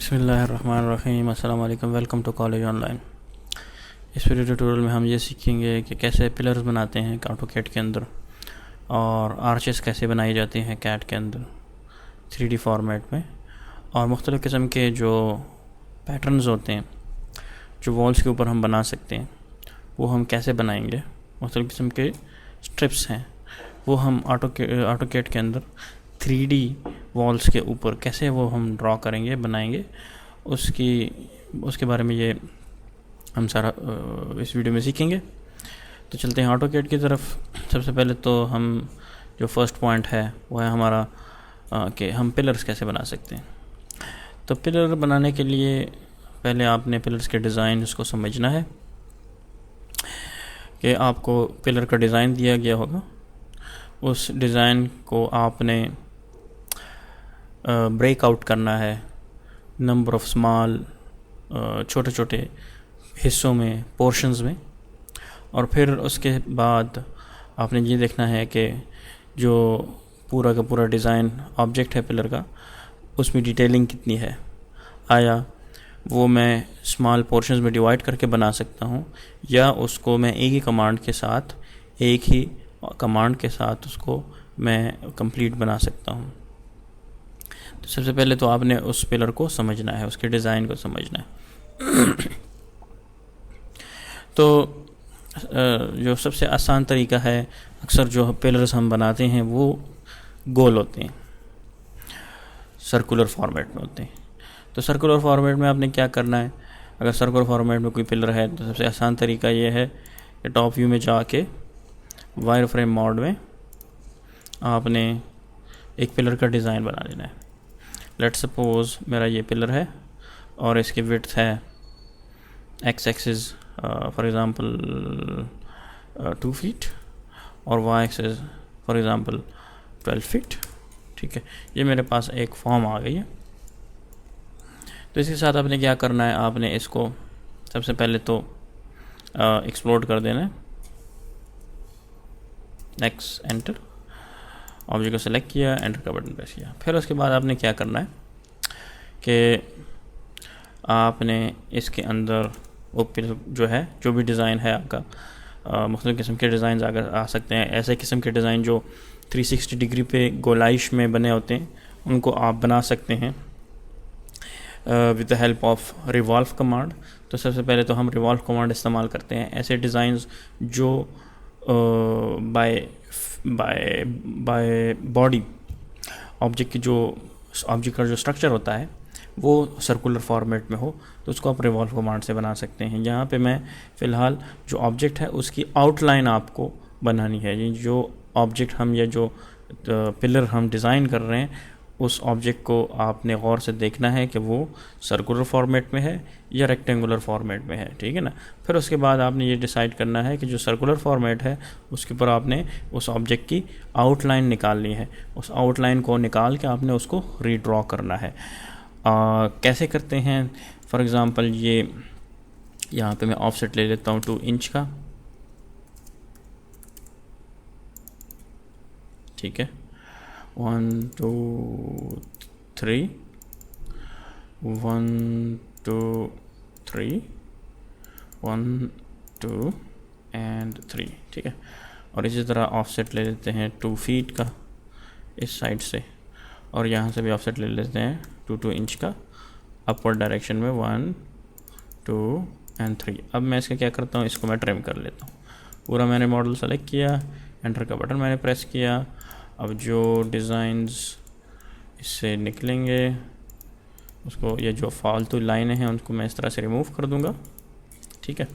बिस्मिल्लाहिर्रहमानिर्रहीम। अस्सलाम वालेकुम। Welcome to college online. इस वीडियो ट्यूटोरियल में हम ये सीखेंगे कि कैसे पिलर्स बनाते हैं ऑटोकैड के अंदर और आर्चेस कैसे बनाई जाती हैं कैड के अंदर 3D फॉर्मेट में, और मुख्तलिफ़ किस्म के जो पैटर्न्स होते हैं जो वॉल्स के ऊपर हम बना सकते हैं वो हम कैसे बनाएंगे। मुख्तलिफ़ किस्म के स्ट्रिप्स हैं वो हम ऑटोकैड के अंदर 3D वॉल्स के ऊपर कैसे वो हम ड्रॉ करेंगे, बनाएंगे, उसके बारे में ये हम सारा इस वीडियो में सीखेंगे। तो चलते हैं ऑटोकैड की तरफ। सबसे पहले तो हम जो फर्स्ट पॉइंट है वो है हमारा कि हम पिलर्स कैसे बना सकते हैं। तो पिलर बनाने के लिए पहले आपने पिलर्स के डिज़ाइन को समझना है कि आपको पिलर का डिज़ाइन दिया गया होगा, उस डिज़ाइन को आपने ब्रेक आउट करना है नंबर ऑफ़ स्मॉल छोटे छोटे हिस्सों में, पोर्शंस में, और फिर उसके बाद आपने ये देखना है कि जो पूरा का पूरा डिज़ाइन ऑब्जेक्ट है पिलर का उसमें डिटेलिंग कितनी है, आया वो मैं स्मॉल पोर्शंस में डिवाइड करके बना सकता हूँ या उसको मैं एक ही कमांड के साथ उसको मैं कंप्लीट बना सकता हूँ। तो सबसे पहले तो आपने उस पिलर को समझना है, उसके डिज़ाइन को समझना है। तो जो सबसे आसान तरीका है, अक्सर जो पिलर्स हम बनाते हैं वो गोल होते हैं, सर्कुलर फॉर्मेट में होते हैं। तो सर्कुलर फॉर्मेट में आपने क्या करना है, अगर सर्कुलर फॉर्मेट में कोई पिलर है तो सबसे आसान तरीका ये है कि टॉप व्यू में जाके वायर फ्रेम मोड में आपने एक पिलर का डिज़ाइन बना लेना है। लेट्स सपोज मेरा ये पिलर है और इसकी विड्थ है X axis for example 2 feet और Y axis for example 12 feet. ठीक है, ये मेरे पास एक फॉर्म आ गई है। तो इसके साथ आपने क्या करना है, आपने इसको सबसे पहले तो एक्सप्लोड कर देना है, एक्स एंटर, ऑब्जेक्ट को सेलेक्ट किया, एंटर का बटन प्रेस किया। फिर उसके बाद आपने क्या करना है कि आपने इसके अंदर वो जो है जो भी डिज़ाइन है आपका, मुख्तलिफ़ किस्म के डिज़ाइन आ सकते हैं। ऐसे किस्म के डिज़ाइन जो 360 डिग्री पे गोलाइश में बने होते हैं उनको आप बना सकते हैं with the help of revolve command. तो सबसे पहले तो हम रिवॉल्व कमांड इस्तेमाल करते हैं ऐसे डिज़ाइंस जो बाय बॉडी ऑब्जेक्ट का जो स्ट्रक्चर होता है वो सर्कुलर फॉर्मेट में हो, तो उसको आप रिवॉल्व कमांड से बना सकते हैं। यहाँ पे मैं फ़िलहाल जो ऑब्जेक्ट है उसकी आउटलाइन आपको बनानी है। ये जो ऑब्जेक्ट हम या जो पिलर हम डिज़ाइन कर रहे हैं उस ऑब्जेक्ट को आपने गौर से देखना है कि वो सर्कुलर फॉर्मेट में है या रेक्टेंगुलर फॉर्मेट में है। ठीक है ना। फिर उसके बाद आपने ये डिसाइड करना है कि जो सर्कुलर फॉर्मेट है उसके ऊपर आपने उस ऑब्जेक्ट की आउटलाइन निकालनी है। उस आउटलाइन को निकाल के आपने उसको रीड्रॉ करना है। कैसे करते हैं, फॉर एग्ज़ाम्पल ये यहाँ पे मैं ऑफसेट ले लेता हूँ 2 इंच का। ठीक है, 1 2 3 1 2 3 1 2 एंड 3। ठीक है, और इसी तरह ऑफसेट ले लेते हैं 2 फीट का इस साइड से, और यहाँ से भी ऑफसेट ले लेते हैं 2 इंच का अपवर्ड डायरेक्शन में 1 2 एंड 3। अब मैं इसका क्या करता हूँ, इसको मैं ट्रिम कर लेता हूँ। पूरा मैंने मॉडल सेलेक्ट किया, एंटर का बटन मैंने प्रेस किया। अब जो डिज़ाइंस इससे निकलेंगे उसको, ये जो फालतू लाइनें हैं उनको मैं इस तरह से रिमूव कर दूंगा। ठीक है,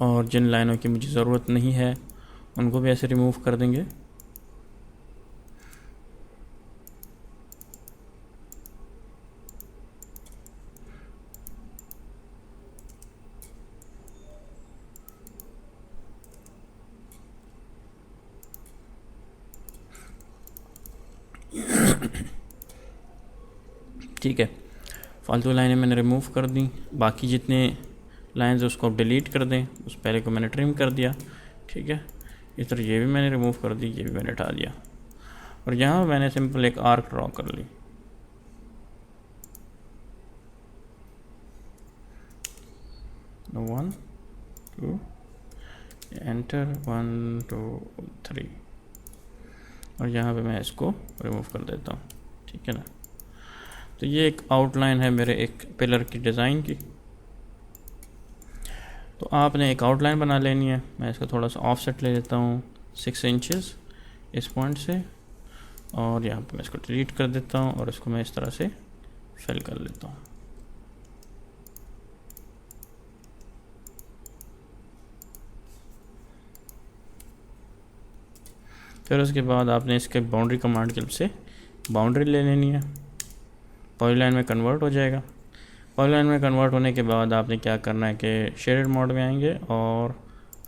और जिन लाइनों की मुझे ज़रूरत नहीं है उनको भी ऐसे रिमूव कर देंगे। ठीक है, फालतू लाइनें मैंने रिमूव कर दी। बाकी जितने लाइंस उसको डिलीट कर दें, उस पहले को मैंने ट्रिम कर दिया। ठीक है, इस तरह ये भी मैंने रिमूव कर दी, ये भी मैंने हटा दिया। और यहाँ मैंने सिंपल एक आर्क ड्रॉ कर ली। वन टू एंटर, 1 2 3 और यहाँ पे मैं इसको रिमूव कर देता हूँ, ठीक है ना। तो ये एक आउटलाइन है मेरे एक पिलर की डिज़ाइन की। तो आपने एक आउटलाइन बना लेनी है। मैं इसका थोड़ा सा ऑफसेट ले लेता हूँ 6 इंचेस इस पॉइंट से, और यहाँ पे मैं इसको डिलीट कर देता हूँ और इसको मैं इस तरह से फिल कर लेता हूँ। फिर उसके बाद आपने इसके बाउंड्री कमांड की हेल्प से बाउंड्री ले लेनी है। पॉलीलाइन में कन्वर्ट हो जाएगा। पॉलीलाइन में कन्वर्ट होने के बाद आपने क्या करना है कि शेडेड मोड में आएंगे और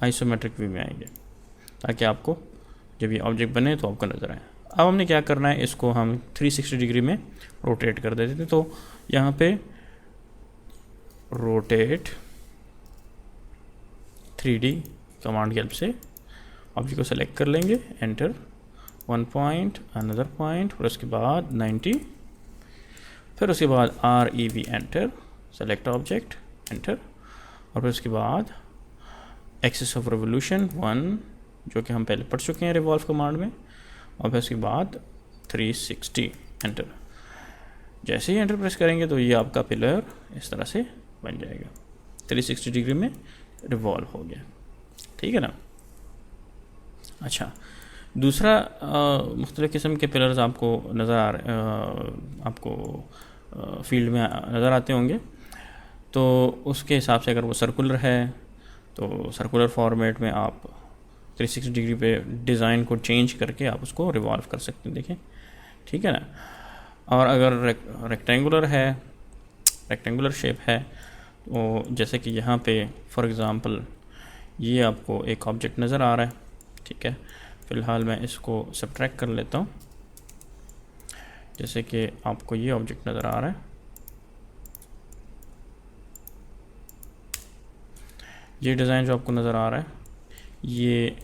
आइसोमेट्रिक व्यू में आएंगे, ताकि आपको जब ये ऑब्जेक्ट बने तो आपको नज़र आए। अब हमने क्या करना है, इसको हम 360 डिग्री में रोटेट कर देते थे। तो यहाँ पे रोटेट 3D कमांड की हेल्प से ऑब्जेक्ट को सेलेक्ट कर लेंगे, एंटर, 1 पॉइंट, अनदर पॉइंट, और उसके बाद 90, फिर उसके बाद REV enter, select object, enter, और फिर उसके बाद एक्सिस ऑफ रिवोल्यूशन 1, जो कि हम पहले पढ़ चुके हैं रिवॉल्व कमांड में, और फिर उसके बाद 360 एंटर। जैसे ही एंटर प्रेस करेंगे तो ये आपका पिलर इस तरह से बन जाएगा, 360 डिग्री में रिवॉल्व हो गया, ठीक है ना। अच्छा, दूसरा मुख्तलिफ़ किस्म के पिलर्स आपको आपको फील्ड में नज़र आते होंगे। तो उसके हिसाब से अगर वो सर्कुलर है तो सर्कुलर फॉर्मेट में आप 360 डिग्री पे डिज़ाइन को चेंज करके आप उसको रिवॉल्व कर सकते हैं, देखें, ठीक है ना। और अगर रेक्टेंगुलर है, रेक्टेंगुलर शेप है, तो जैसे कि यहाँ पे फॉर एग्ज़ाम्पल ये आपको एक ऑब्जेक्ट नज़र आ रहा है, ठीक है। फ़िलहाल मैं इसको सब्ट्रैक्ट कर लेता हूँ। जैसे कि आपको ये ऑब्जेक्ट नज़र आ रहा है, ये डिज़ाइन जो आपको नज़र आ रहा है, ये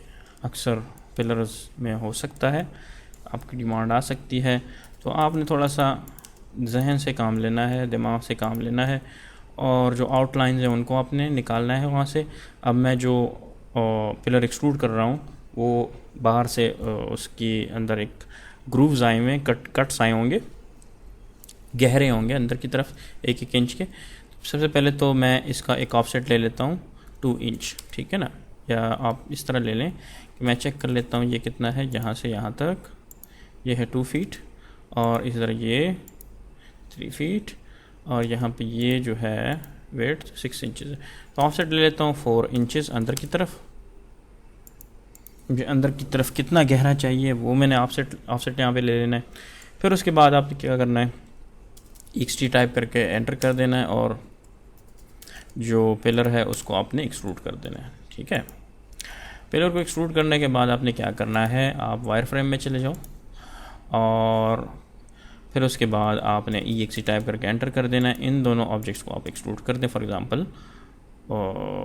अक्सर पिलर्स में हो सकता है, आपकी डिमांड आ सकती है। तो आपने थोड़ा सा जहन से काम लेना है, दिमाग से काम लेना है, और जो आउटलाइंस हैं उनको आपने निकालना है वहाँ से। अब मैं जो पिलर एक्सट्रूड कर रहा हूँ वो बाहर से उसकी अंदर एक ग्रूव्स आए हुए हैं, कट्स आए होंगे, गहरे होंगे अंदर की तरफ 1-1 इंच के। सबसे पहले तो मैं इसका एक ऑफसेट ले लेता हूँ 2 इंच, ठीक है ना, या आप इस तरह ले लें कि मैं चेक कर लेता हूँ ये कितना है। यहाँ से यहाँ तक ये है 2 फीट, और इस तरह ये 3 फीट, और यहाँ पे ये जो है वेट 6 इंचज़ है। तो ऑफसेट ले लेता हूँ 4 इंचज़ अंदर की तरफ। मुझे अंदर की तरफ कितना गहरा चाहिए वो मैंने ऑफसेट यहाँ पे ले लेना है। फिर उसके बाद आपने क्या करना है, XT टाइप करके एंटर कर देना है, और जो पिलर है उसको आपने एक्सट्रूड कर देना है, ठीक है। पिलर को एक्सट्रूड करने के बाद आपने क्या करना है, आप वायर फ्रेम में चले जाओ, और फिर उसके बाद आपने EXE टाइप करके एंटर कर देना है। इन दोनों ऑब्जेक्ट्स को आप एक्सट्रूड कर दें, फॉर एग्ज़ाम्पल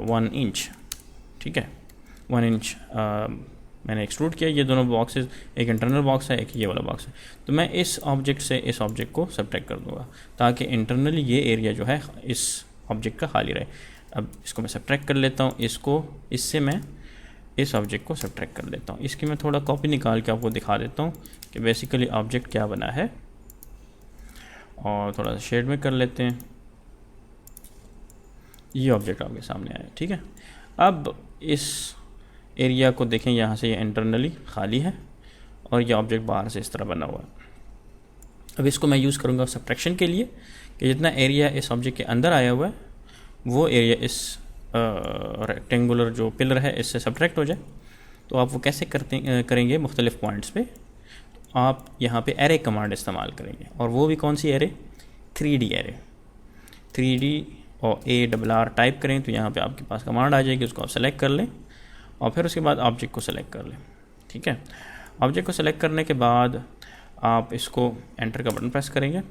1 इंच, ठीक है, 1 इंच मैंने एक्सट्रूड किया। ये दोनों बॉक्सेस, एक इंटरनल बॉक्स है, एक ये वाला बॉक्स है। तो मैं इस ऑब्जेक्ट से इस ऑब्जेक्ट को सब्ट्रैक्ट कर दूंगा, ताकि इंटरनली ये एरिया जो है इस ऑब्जेक्ट का खाली रहे। अब इसको मैं सब्ट्रैक्ट कर लेता हूँ, इससे मैं इस ऑब्जेक्ट को सब्ट्रैक्ट कर लेता हूँ। इसकी मैं थोड़ा कॉपी निकाल के आपको दिखा देता हूँ कि बेसिकली ऑब्जेक्ट क्या बना है, और थोड़ा सा शेड में कर लेते हैं। ये ऑब्जेक्ट आपके सामने आया, ठीक है। अब इस एरिया को देखें, यहाँ से ये इंटरनली खाली है, और ये ऑब्जेक्ट बाहर से इस तरह बना हुआ है। अब इसको मैं यूज़ करूँगा सब्ट्रैक्शन के लिए, कि जितना एरिया इस ऑब्जेक्ट के अंदर आया हुआ है वो एरिया इस रेक्टेंगुलर जो पिलर है इससे सब्ट्रैक्ट हो जाए। तो आप वो कैसे करेंगे, मुख्तलिफ पॉइंट्स पे आप यहाँ पे एरे कमांड इस्तेमाल करेंगे, और वो भी कौन सी एरे, 3D एरे। 3D और ARR टाइप करें तो यहाँ पे आपके पास कमांड आ जाएगी, उसको आप सेलेक्ट कर लें, और फिर उसके बाद ऑब्जेक्ट को सेलेक्ट कर लें, ठीक है। ऑब्जेक्ट को सेलेक्ट करने के बाद आप इसको एंटर का बटन प्रेस करेंगे,